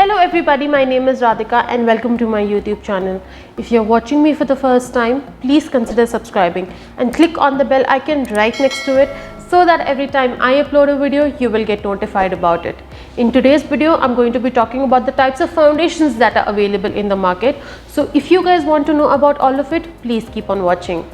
Hello everybody, my name is Radhika and welcome to my YouTube channel. If you're watching me for the first time, please consider subscribing and click on the bell icon right next to it so that every time I upload a video, you will get notified about it. In today's video, I'm going to be talking about the types of foundations that are available in the market. So if you guys want to know about all of it, please keep on watching.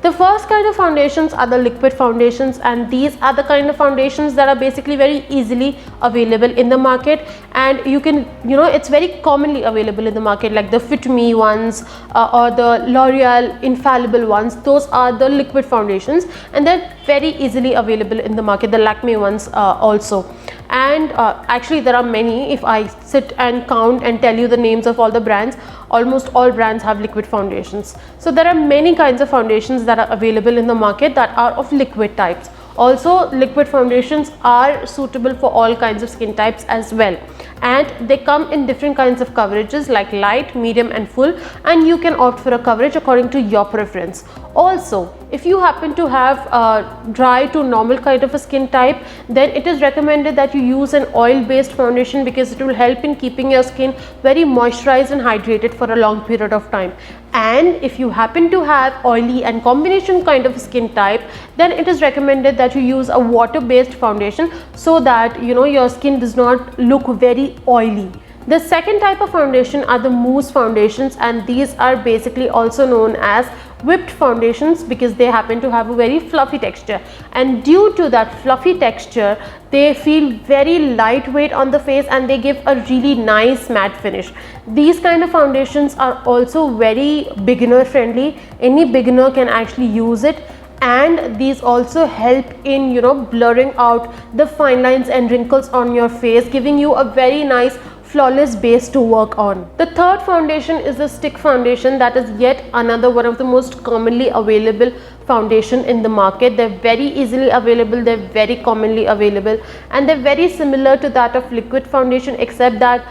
The first kind of foundations are the liquid foundations, and these are the kind of foundations that are basically very easily available in the market, and you can, it's very commonly available in the market, like the Fit Me ones or the L'Oreal Infallible ones. Those are the liquid foundations and they're very easily available in the market. The Lakme ones also. And actually there are many. If I sit and count and tell you the names of all the brands, almost all brands have liquid foundations. So there are many kinds of foundations that are available in the market that are of liquid types. Also, liquid foundations are suitable for all kinds of skin types as well, and they come in different kinds of coverages like light, medium and full, and you can opt for a coverage according to your preference. Also, if you happen to have a dry to normal kind of a skin type, then it is recommended that you use an oil based foundation because it will help in keeping your skin very moisturized and hydrated for a long period of time. And if you happen to have oily and combination kind of skin type, then it is recommended that you use a water based foundation so that your skin does not look very oily. The second type of foundation are the mousse foundations, and these are basically also known as whipped foundations because they happen to have a very fluffy texture, and due to that fluffy texture they feel very lightweight on the face and they give a really nice matte finish. These kind of foundations are also very beginner friendly. Any beginner can actually use it, and these also help in blurring out the fine lines and wrinkles on your face, giving you a very nice flawless base to work on. The third foundation is the stick foundation. That is yet another one of the most commonly available foundation in the market. They're very easily available, they're very commonly available, and they're very similar to that of liquid foundation, except that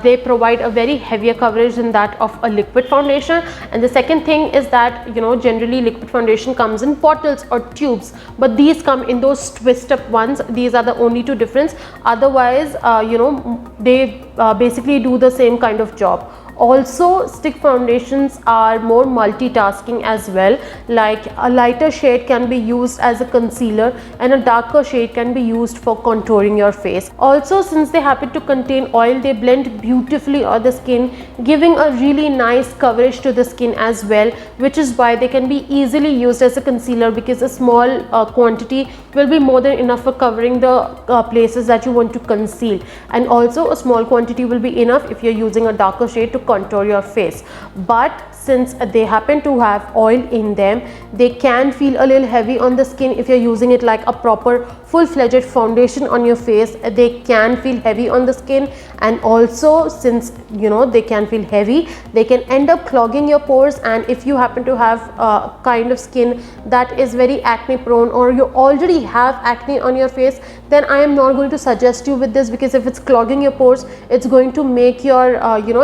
they provide a very heavier coverage than that of a liquid foundation. And the second thing is that generally liquid foundation comes in bottles or tubes, but these come in those twist up ones. These are the only two difference. Otherwise they basically do the same kind of job. Also, stick foundations are more multitasking as well, like a lighter shade can be used as a concealer and a darker shade can be used for contouring your face. Also, since they happen to contain oil, they blend beautifully on the skin, giving a really nice coverage to the skin as well, which is why they can be easily used as a concealer because a small quantity will be more than enough for covering the places that you want to conceal, and also a small quantity will be enough if you're using a darker shade to contour your face. But since they happen to have oil in them, they can feel a little heavy on the skin. If you're using it like a proper full-fledged foundation on your face, they can feel heavy on the skin, and also since they can feel heavy, they can end up clogging your pores. And if you happen to have a kind of skin that is very acne prone, or you already have acne on your face, then I am not going to suggest you with this, because if it's clogging your pores, it's going to make your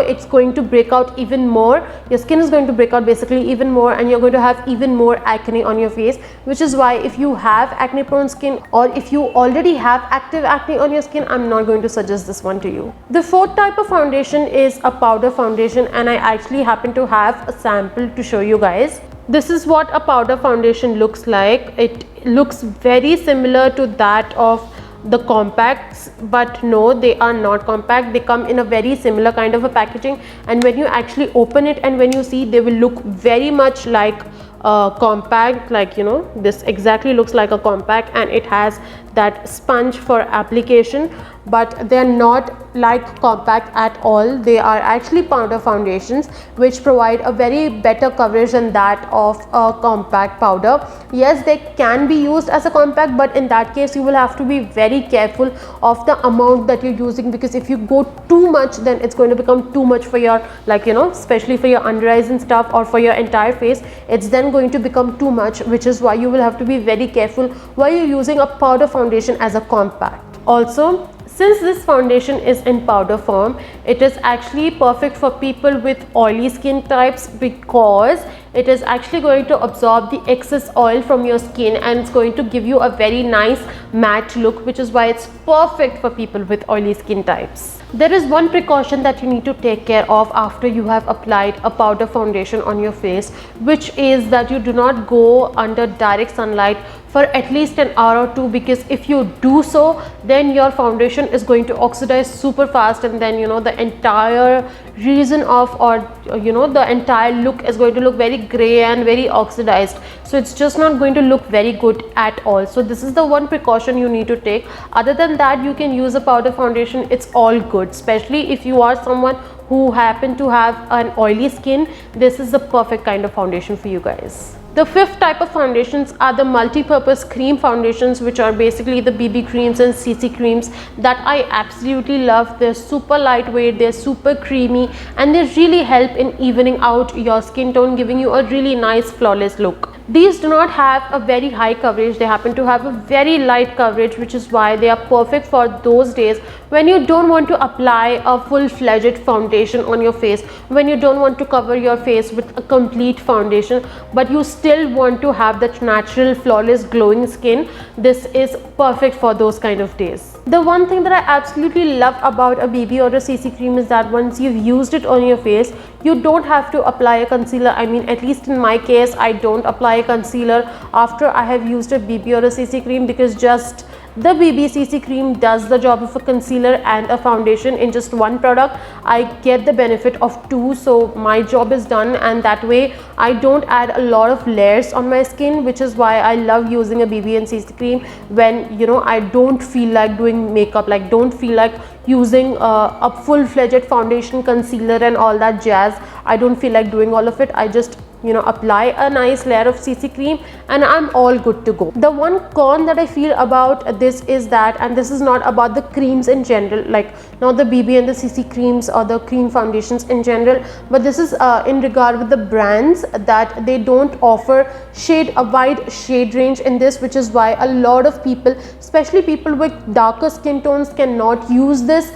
it's going to break out even more. Your skin is going to break out basically even more, and you're going to have even more acne on your face, which is why if you have acne prone skin, or if you already have active acne on your skin, I'm not going to suggest this one to you. The fourth type of foundation is a powder foundation, and I actually happen to have a sample to show you guys. This is what a powder foundation looks like. It looks very similar to that of the compacts, but no, they are not compact. They come in a very similar kind of a packaging, and when you actually open it and when you see, they will look very much like compact, like this exactly looks like a compact, and it has that sponge for application, but they're not like compact at all. They are actually powder foundations which provide a very better coverage than that of a compact powder. Yes, they can be used as a compact, but in that case you will have to be very careful of the amount that you're using, because if you go too much, then it's going to become too much for your, especially for your under eyes and stuff, or for your entire face. It's then going to become too much, which is why you will have to be very careful while you're using a powder foundation as a compact. Also, since this foundation is in powder form, it is actually perfect for people with oily skin types because it is actually going to absorb the excess oil from your skin, and it's going to give you a very nice matte look, which is why it's perfect for people with oily skin types. There is one precaution that you need to take care of after you have applied a powder foundation on your face, which is that you do not go under direct sunlight for at least an hour or two, because if you do so, then your foundation is going to oxidize super fast, and then the entire reason of, or the entire look is going to look very gray and very oxidized. So it's just not going to look very good at all. So this is the one precaution you need to take. Other than that, you can use a powder foundation, it's all good, especially if you are someone who happen to have an oily skin. This is the perfect kind of foundation for you guys. The fifth type of foundations are the multi-purpose cream foundations, which are basically the BB creams and CC creams that I absolutely love. They're super lightweight, they're super creamy, and they really help in evening out your skin tone, giving you a really nice flawless look. These do not have a very high coverage, they happen to have a very light coverage, which is why they are perfect for those days when you don't want to apply a full-fledged foundation on your face, when you don't want to cover your face with a complete foundation, but you still want to have that natural flawless glowing skin. This is perfect for those kind of days. The one thing that I absolutely love about a BB or a CC cream is that once you've used it on your face, you don't have to apply a concealer. I mean, at least in my case, I don't apply a concealer after I have used a BB or a CC cream, because just the BB CC cream does the job of a concealer and a foundation in just one product. I get the benefit of two, so my job is done, and that way I don't add a lot of layers on my skin, which is why I love using a BB and CC cream when I don't feel like doing makeup, like don't feel like using a full-fledged foundation, concealer and all that jazz. I don't feel like doing all of it. I just apply a nice layer of CC cream and I'm all good to go. The one con that I feel about this is that, and this is not about the creams in general, like not the BB and the CC creams or the cream foundations in general, but this is in regard with the brands, that they don't offer a wide shade range in this, which is why a lot of people, especially people with darker skin tones, cannot use this.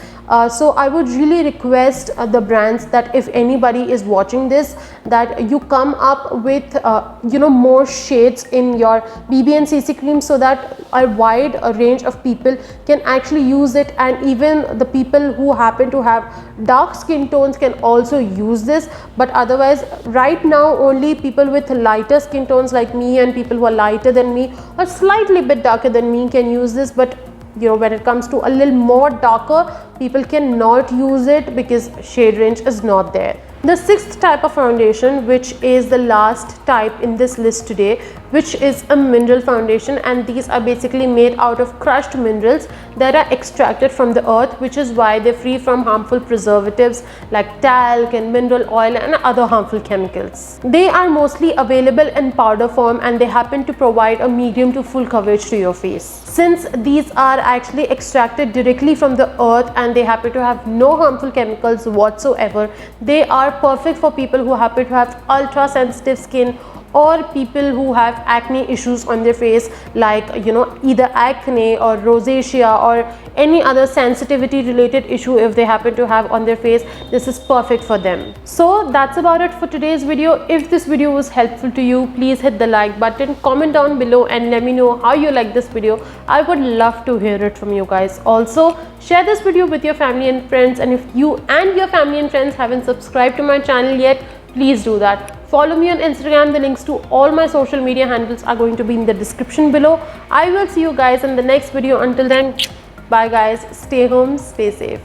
So I would really request the brands that if anybody is watching this, that you come up with more shades in your BB and CC cream, so that a wide range of people can actually use it, and even the people who happen to have dark skin tones can also use this. But otherwise, right now only people with lighter skin tones like me and people who are lighter than me or slightly bit darker than me can use this. But when it comes to a little more darker, people cannot use it because shade range is not there. The sixth type of foundation, which is the last type in this list today, which is a mineral foundation, and these are basically made out of crushed minerals that are extracted from the earth, which is why they're free from harmful preservatives like talc and mineral oil and other harmful chemicals. They are mostly available in powder form, and they happen to provide a medium to full coverage to your face. Since these are actually extracted directly from the earth and they happen to have no harmful chemicals whatsoever, they are perfect for people who happen to have ultra sensitive skin, or people who have acne issues on their face, like either acne or rosacea or any other sensitivity related issue if they happen to have on their face. This is perfect for them. So that's about it for today's video. If this video was helpful to you, please hit the like button, comment down below and let me know how you like this video. I would love to hear it from you guys. Also, share this video with your family and friends, and if you and your family and friends haven't subscribed to my channel yet, please do that. Follow me on Instagram. The links to all my social media handles are going to be in the description below. I will see you guys in the next video. Until then, bye guys. Stay home, stay safe.